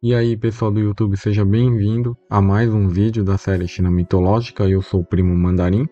E aí, pessoal do YouTube, seja bem-vindo a mais um vídeo da série China Mitológica. Eu sou o Primo Mandarim,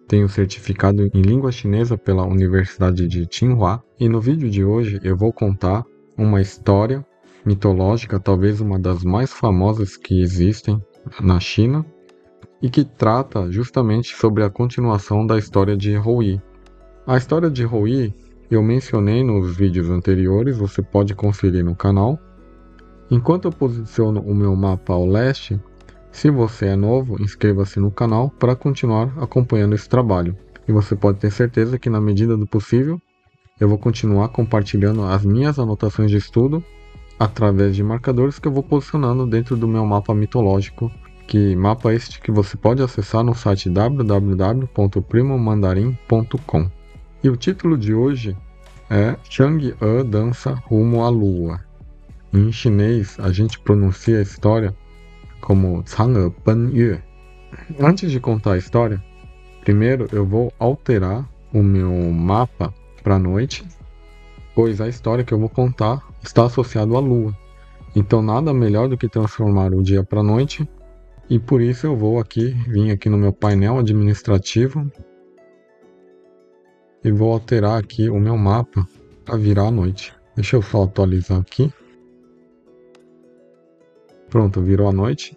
tenho certificado em língua chinesa pela Universidade de Tsinghua e no vídeo de hoje eu vou contar uma história mitológica, talvez uma das mais famosas que existem na China e que trata justamente sobre a continuação da história de Hou Yi. A história de Hou Yi eu mencionei nos vídeos anteriores, você pode conferir no canal. Enquanto eu posiciono o meu mapa ao leste, se você é novo, inscreva-se no canal para continuar acompanhando esse trabalho. E você pode ter certeza que na medida do possível, eu vou continuar compartilhando as minhas anotações de estudo através de marcadores que eu vou posicionando dentro do meu mapa mitológico, que mapa este que você pode acessar no site www.primomandarim.com. E o título de hoje é Chang'e Dança Rumo à Lua. Em chinês, a gente pronuncia a história como Chang'e Ben Yue. Antes de contar a história, primeiro eu vou alterar o meu mapa para a noite, pois a história que eu vou contar está associada à lua. Então nada melhor do que transformar o dia para a noite, e por isso eu vou vim aqui no meu painel administrativo e vou alterar aqui o meu mapa para virar a noite. Deixa eu só atualizar aqui. Pronto, virou a noite.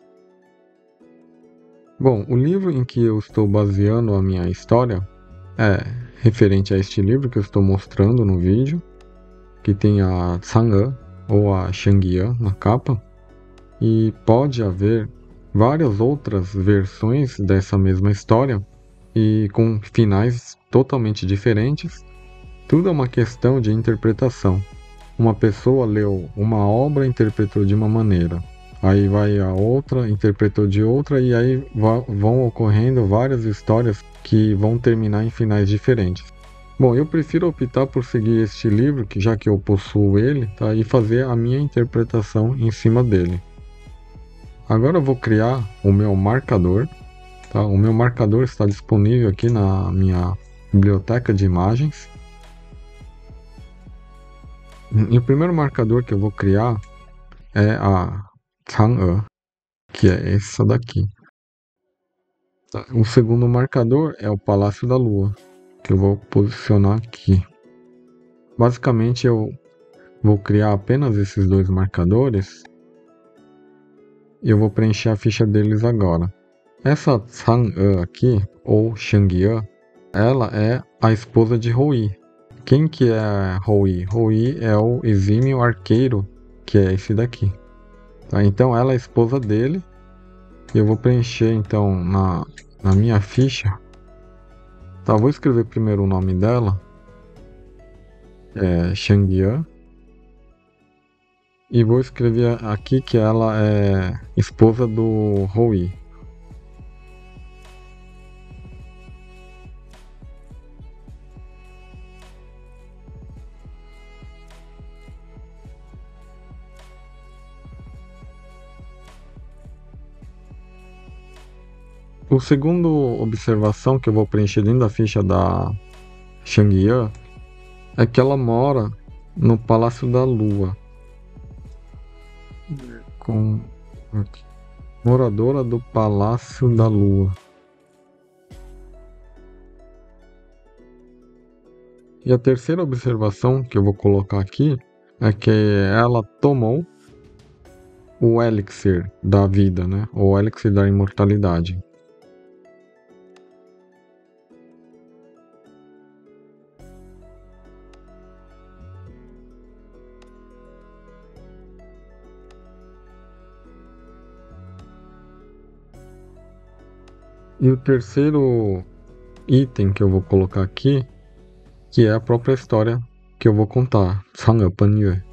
Bom, o livro em que eu estou baseando a minha história é referente a este livro que eu estou mostrando no vídeo, que tem a Chang'e ou a Shangye na capa, e pode haver várias outras versões dessa mesma história e com finais totalmente diferentes. Tudo é uma questão de interpretação. Uma pessoa leu uma obra e interpretou de uma maneira. Aí vai a outra, interpretou de outra, e aí vão ocorrendo várias histórias que vão terminar em finais diferentes. Bom, eu prefiro optar por seguir este livro, que já que eu possuo ele, tá, e fazer a minha interpretação em cima dele. Agora eu vou criar o meu marcador. Tá? O meu marcador está disponível aqui na minha biblioteca de imagens. E o primeiro marcador que eu vou criar é a Chang'e, que é essa daqui. O segundo marcador é o Palácio da Lua, que eu vou posicionar aqui. Basicamente eu vou criar apenas esses dois marcadores e eu vou preencher a ficha deles agora. Essa Chang'e aqui, ou Shangye, ela é a esposa de Hou Yi. Quem que é Hou Yi? Hou Yi é o exímio arqueiro, que é esse daqui. Tá? Então ela é a esposa dele. E eu vou preencher então na minha ficha. Tá, vou escrever primeiro o nome dela. É Shangye. E vou escrever aqui que ela é esposa do Hou Yi. O segundo observação que eu vou preencher dentro da ficha da Shangye é que ela mora no Palácio da Lua. Moradora do Palácio da Lua. E a terceira observação que eu vou colocar aqui é que ela tomou o elixir da vida, né? O elixir da imortalidade. E o terceiro item que eu vou colocar aqui, que é a própria história que eu vou contar, Chang'e Ben Yue.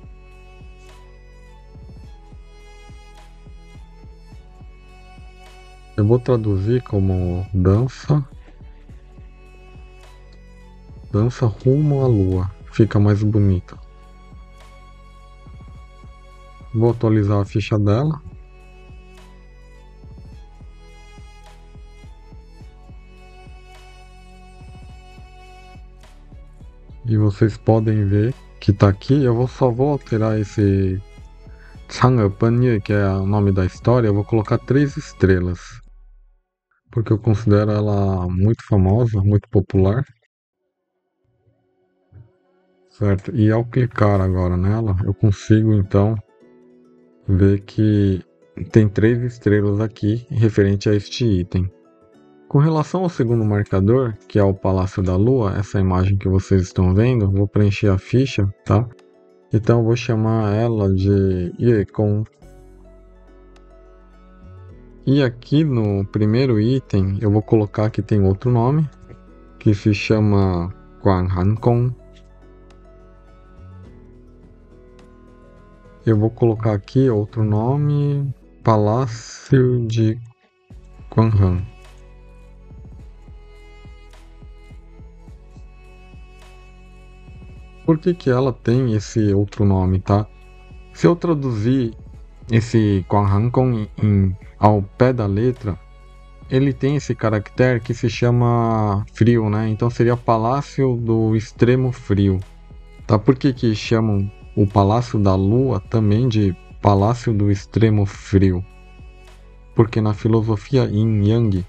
Eu vou traduzir como dança rumo à lua, fica mais bonito. Vou atualizar a ficha dela. E vocês podem ver que tá aqui. Eu só vou alterar esse Chang'e Panye, que é o nome da história, eu vou colocar 3 estrelas. Porque eu considero ela muito famosa, muito popular. Certo? E ao clicar agora nela, eu consigo então ver que tem 3 estrelas aqui referente a este item. Com relação ao segundo marcador, que é o Palácio da Lua, essa imagem que vocês estão vendo, vou preencher a ficha, tá? Então eu vou chamar ela de Yekon. E aqui no primeiro item, eu vou colocar que tem outro nome, que se chama Guanghankong. Eu vou colocar aqui outro nome, Palácio de Guanghan. Por que que ela tem esse outro nome, tá? Se eu traduzir esse Guanghankong ao pé da letra, ele tem esse caractere que se chama frio, né? Então seria Palácio do Extremo Frio. Tá? Por que que chamam o Palácio da Lua também de Palácio do Extremo Frio? Porque na filosofia Yin Yang,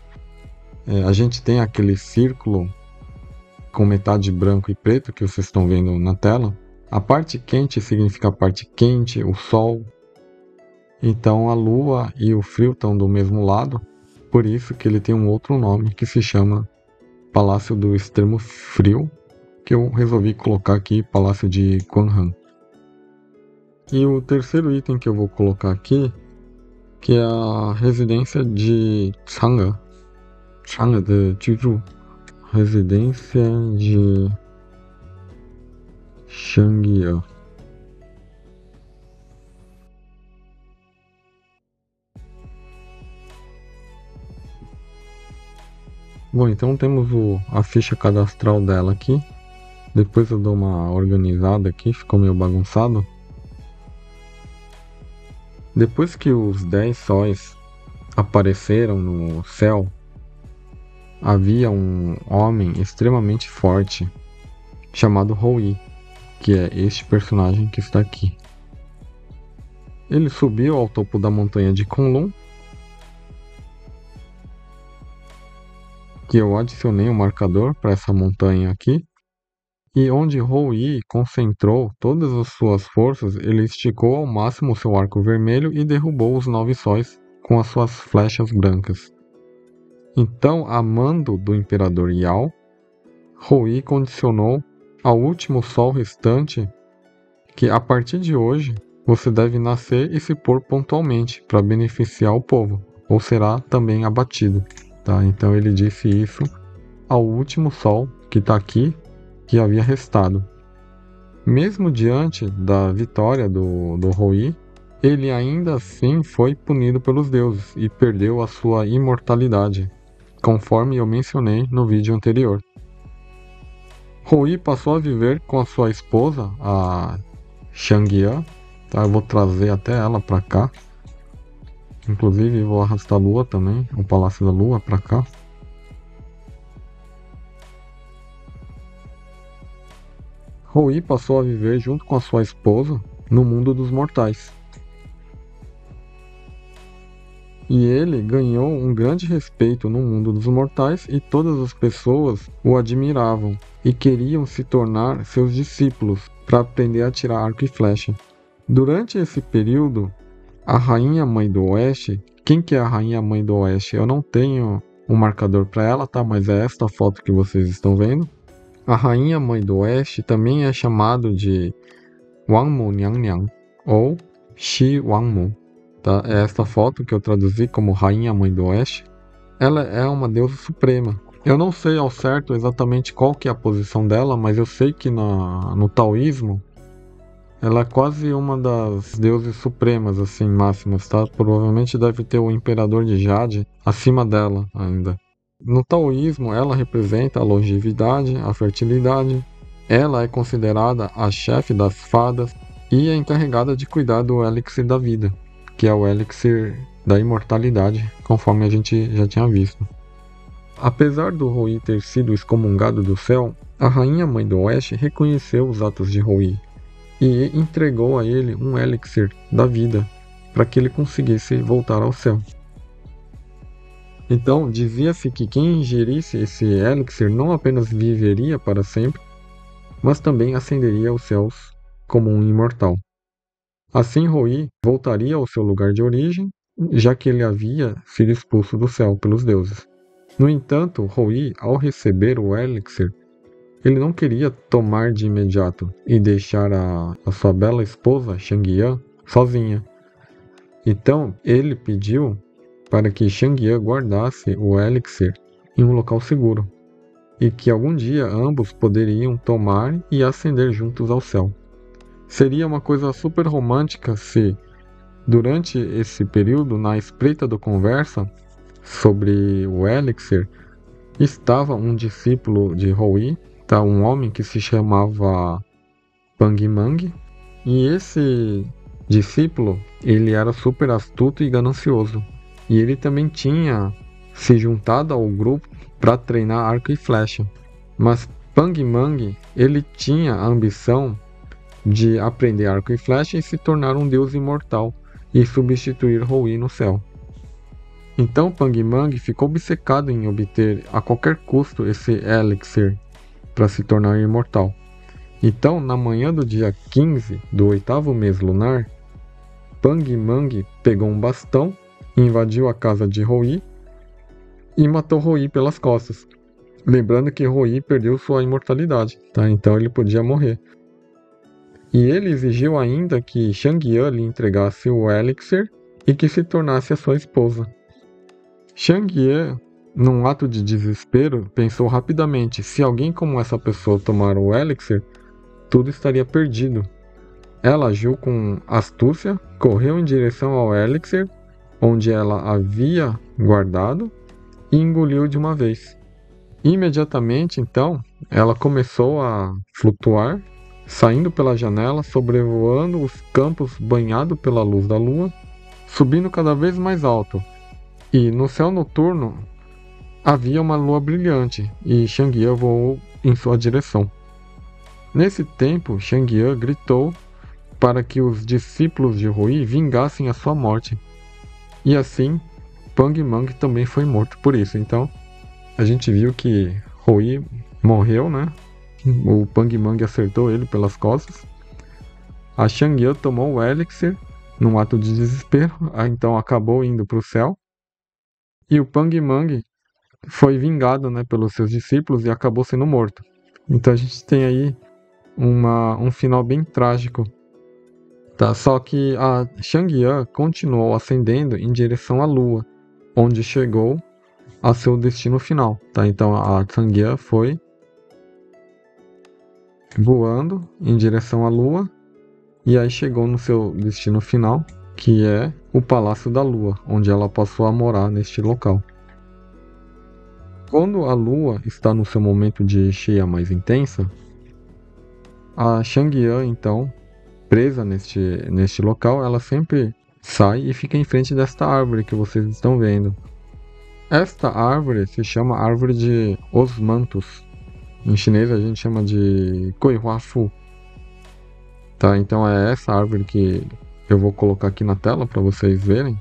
a gente tem aquele círculo com metade branco e preto que vocês estão vendo na tela. A parte quente significa a parte quente, o sol. Então a lua e o frio estão do mesmo lado, por isso que ele tem um outro nome que se chama Palácio do Extremo Frio, que eu resolvi colocar aqui Palácio de Guanghan. E o terceiro item que eu vou colocar aqui, que é a residência de Chang'e, Chang'e de Juju. Residência de Shangye. Bom, então temos a ficha cadastral dela aqui. Depois eu dou uma organizada aqui, ficou meio bagunçado. Depois que os 10 sóis apareceram no céu, havia um homem extremamente forte chamado Hou-Yi, que é este personagem que está aqui. Ele subiu ao topo da montanha de Kunlun, que eu adicionei um marcador para essa montanha aqui, e onde Hou-Yi concentrou todas as suas forças, ele esticou ao máximo o seu arco vermelho e derrubou os 9 sóis com as suas flechas brancas. Então, a mando do Imperador Yao, Hou-Yi condicionou ao último sol restante que a partir de hoje você deve nascer e se pôr pontualmente para beneficiar o povo, ou será também abatido. Tá? Então ele disse isso ao último sol que está aqui, que havia restado. Mesmo diante da vitória do Hou-Yi, ele ainda assim foi punido pelos deuses e perdeu a sua imortalidade, conforme eu mencionei no vídeo anterior. Hou-Yi passou a viver com a sua esposa, a Shangye. Tá? Eu vou trazer até ela para cá. Inclusive vou arrastar a lua também, o Palácio da Lua para cá. Hou-Yi passou a viver junto com a sua esposa no mundo dos mortais. E ele ganhou um grande respeito no mundo dos mortais e todas as pessoas o admiravam e queriam se tornar seus discípulos para aprender a tirar arco e flecha. Durante esse período, a Rainha Mãe do Oeste, quem que é a Rainha Mãe do Oeste? Eu não tenho um marcador para ela, tá? Mas é esta foto que vocês estão vendo. A Rainha Mãe do Oeste também é chamado de Wangmu Niangniang ou Shi Wangmu. Tá? É esta foto que eu traduzi como Rainha Mãe do Oeste. Ela é uma deusa suprema. Eu não sei ao certo exatamente qual que é a posição dela, mas eu sei que no taoísmo ela é quase uma das deusas supremas, assim, máximas, tá? Provavelmente deve ter o Imperador de Jade acima dela ainda. No taoísmo, ela representa a longevidade, a fertilidade. Ela é considerada a chefe das fadas e é encarregada de cuidar do elixir da vida, que é o elixir da imortalidade, conforme a gente já tinha visto. Apesar do Hou-Yi ter sido excomungado do céu, a Rainha Mãe do Oeste reconheceu os atos de Hou-Yi e entregou a ele um elixir da vida, para que ele conseguisse voltar ao céu. Então, dizia-se que quem ingerisse esse elixir não apenas viveria para sempre, mas também ascenderia aos céus como um imortal. Assim, Rui voltaria ao seu lugar de origem, já que ele havia sido expulso do céu pelos deuses. No entanto, Rui, ao receber o elixir, ele não queria tomar de imediato e deixar a sua bela esposa, Shangya, sozinha. Então, ele pediu para que Shangya guardasse o elixir em um local seguro, e que algum dia ambos poderiam tomar e ascender juntos ao céu. Seria uma coisa super romântica se, durante esse período, na espreita da conversa sobre o elixir, estava um discípulo de Rui, um homem que se chamava Pang Mang, e esse discípulo, ele era super astuto e ganancioso, e ele também tinha se juntado ao grupo para treinar arco e flecha. Mas Pang Mang, ele tinha a ambição de aprender arco e flecha e se tornar um deus imortal e substituir Rui no céu. Então Pang Mang ficou obcecado em obter a qualquer custo esse elixir para se tornar imortal. Então, na manhã do dia 15 do 8º mês lunar, Pang Mang pegou um bastão, invadiu a casa de Rui e matou Rui pelas costas. Lembrando que Rui perdeu sua imortalidade, então ele podia morrer. E ele exigiu ainda que Shangya lhe entregasse o elixir e que se tornasse a sua esposa. Shangya, num ato de desespero, pensou rapidamente: se alguém como essa pessoa tomar o elixir, tudo estaria perdido. Ela agiu com astúcia, correu em direção ao elixir, onde ela havia guardado, e engoliu de uma vez. Imediatamente, então, ela começou a flutuar, saindo pela janela, sobrevoando os campos banhados pela luz da lua, subindo cada vez mais alto. E no céu noturno havia uma lua brilhante, e Shangya voou em sua direção. Nesse tempo, Shangya gritou para que os discípulos de Rui vingassem a sua morte. E assim, Pang Mang também foi morto por isso. Então, a gente viu que Rui morreu, né? O Pang Mang acertou ele pelas costas. A Shangya tomou o elixir num ato de desespero, então acabou indo para o céu. E o Pang Mang foi vingado, né, pelos seus discípulos e acabou sendo morto. Então a gente tem aí um final bem trágico. Só que a Shangya continuou ascendendo em direção à Lua, onde chegou a seu destino final. Então a Shangya foi voando em direção à Lua e aí chegou no seu destino final, que é o Palácio da Lua, onde ela passou a morar neste local. Quando a Lua está no seu momento de cheia mais intensa, a Shangya, então, presa neste local, ela sempre sai e fica em frente desta árvore que vocês estão vendo. Esta árvore se chama Árvore de Os Mantos. Em chinês a gente chama de Gui Hua Fu. Então é essa árvore que eu vou colocar aqui na tela para vocês verem.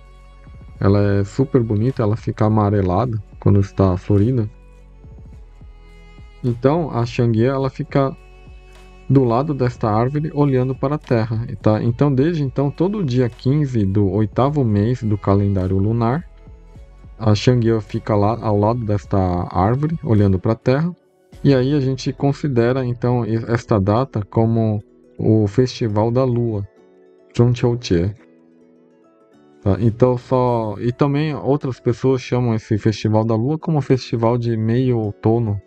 Ela é super bonita, ela fica amarelada quando está florida. Então a Shangya, ela fica do lado desta árvore olhando para a terra. Então desde então, todo dia 15 do 8º mês do calendário lunar, a Shangya fica lá ao lado desta árvore olhando para a terra. E aí a gente considera então esta data como o Festival da Lua, Zhongqiujie. Então e também outras pessoas chamam esse Festival da Lua como Festival de Meio Outono.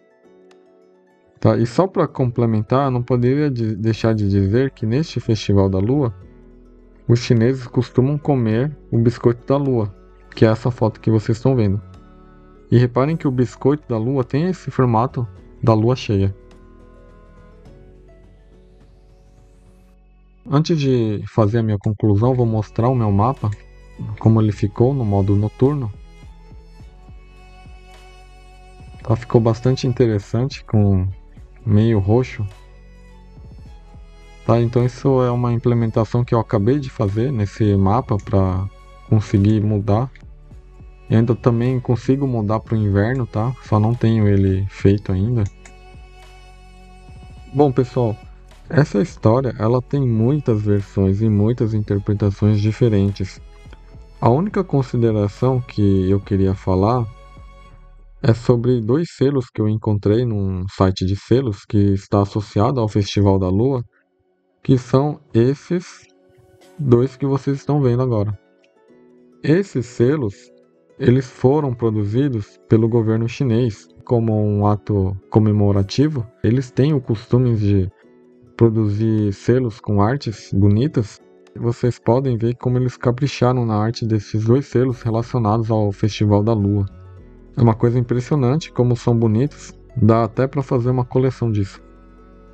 E só para complementar, não poderia deixar de dizer que neste Festival da Lua, os chineses costumam comer o biscoito da Lua, que é essa foto que vocês estão vendo. E reparem que o biscoito da Lua tem esse formato da Lua cheia. Antes de fazer a minha conclusão, vou mostrar o meu mapa, como ele ficou no modo noturno. Ficou bastante interessante, com meio roxo. Tá? Então isso é uma implementação que eu acabei de fazer nesse mapa para conseguir mudar. E ainda também consigo mudar para o inverno, tá? Só não tenho ele feito ainda. Bom, pessoal, essa história ela tem muitas versões e muitas interpretações diferentes. A única consideração que eu queria falar é sobre dois selos que eu encontrei num site de selos que está associado ao Festival da Lua, que são esses dois que vocês estão vendo agora. Esses selos, eles foram produzidos pelo governo chinês como um ato comemorativo. Eles têm o costume de produzir selos com artes bonitas. Vocês podem ver como eles capricharam na arte desses dois selos relacionados ao Festival da Lua. É uma coisa impressionante como são bonitos, dá até para fazer uma coleção disso.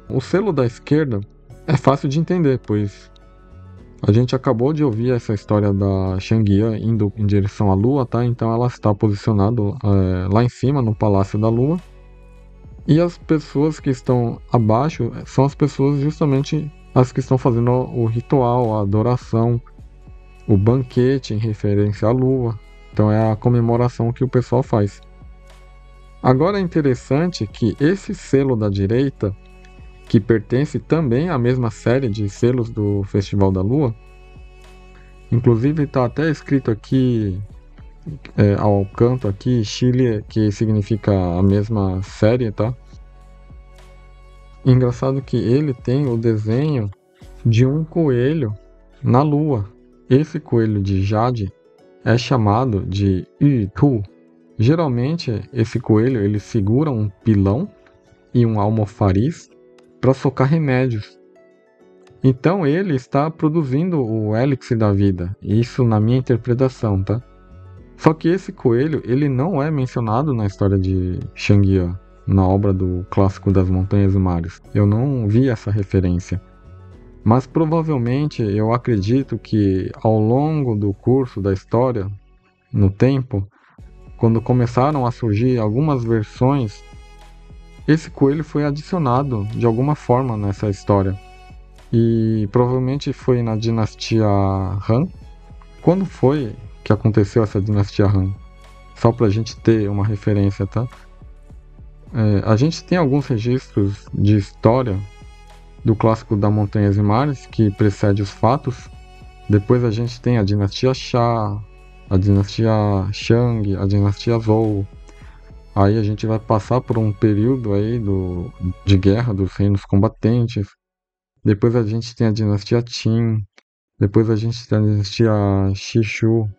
O selo da esquerda é fácil de entender, pois a gente acabou de ouvir essa história da Chang'e indo em direção à Lua, tá? Então ela está posicionada lá em cima, no Palácio da Lua. E as pessoas que estão abaixo são as pessoas justamente as que estão fazendo o ritual, a adoração, o banquete em referência à Lua. Então é a comemoração que o pessoal faz. Agora é interessante que esse selo da direita, que pertence também à mesma série de selos do Festival da Lua, inclusive está até escrito aqui ao canto aqui, Chile, que significa a mesma série, tá? Engraçado que ele tem o desenho de um coelho na lua. Esse coelho de jade é chamado de Yu-Tu. Geralmente esse coelho ele segura um pilão e um almofariz para socar remédios. Então ele está produzindo o elixir da vida. Isso na minha interpretação, tá? Só que esse coelho ele não é mencionado na história de Chang'e, na obra do Clássico das Montanhas e Mares. Eu não vi essa referência. Mas provavelmente eu acredito que ao longo do curso da história, no tempo, quando começaram a surgir algumas versões, esse coelho foi adicionado de alguma forma nessa história. E provavelmente foi na dinastia Han. Quando foi que aconteceu essa dinastia Han? Só pra gente ter uma referência, tá? A gente tem alguns registros de história do Clássico das Montanhas e Mares que precede os fatos. Depois a gente tem a dinastia Xia, a dinastia Shang, a dinastia Zhou. Aí a gente vai passar por um período aí de guerra dos reinos combatentes. Depois a gente tem a dinastia Qin. Depois a gente tem a dinastia Xishu.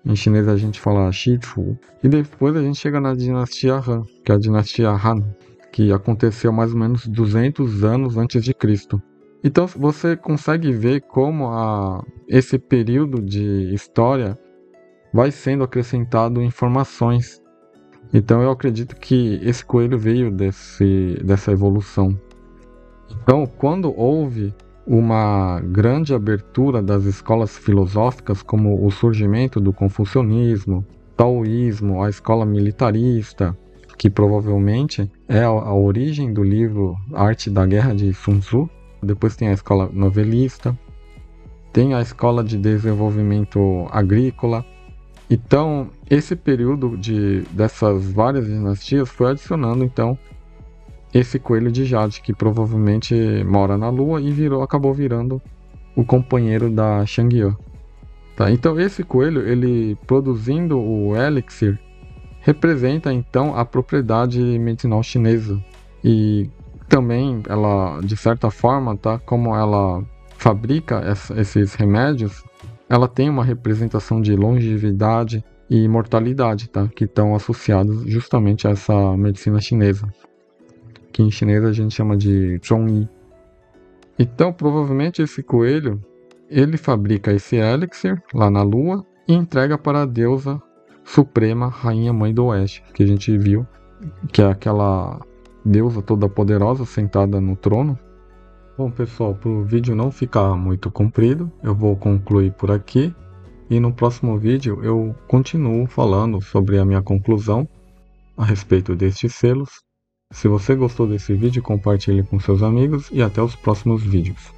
Em chinês a gente fala Shifu. E depois a gente chega na dinastia Han, que é a dinastia Han, que aconteceu mais ou menos 200 anos antes de Cristo. Então você consegue ver como esse período de história vai sendo acrescentado informações. Então eu acredito que esse coelho veio dessa evolução. Então quando houve uma grande abertura das escolas filosóficas, como o surgimento do confucionismo, taoísmo, a escola militarista, que provavelmente é a origem do livro Arte da Guerra de Sun Tzu. Depois tem a escola novelista, tem a escola de desenvolvimento agrícola. Então, esse período dessas várias dinastias foi adicionando, então, esse coelho de jade, que provavelmente mora na Lua e acabou virando o companheiro da Chang'e. Tá? Então, esse coelho, ele produzindo o elixir, representa, então, a propriedade medicinal chinesa. E também, ela, de certa forma, tá, como ela fabrica esses remédios, ela tem uma representação de longevidade e imortalidade, tá? Que estão associados justamente a essa medicina chinesa, que em chinês a gente chama de Zhongyi. Então, provavelmente esse coelho, ele fabrica esse elixir lá na Lua e entrega para a deusa suprema, Rainha Mãe do Oeste, que a gente viu, que é aquela deusa toda poderosa sentada no trono. Bom, pessoal, para o vídeo não ficar muito comprido, eu vou concluir por aqui. E no próximo vídeo eu continuo falando sobre a minha conclusão a respeito destes selos. Se você gostou desse vídeo, compartilhe com seus amigos e até os próximos vídeos.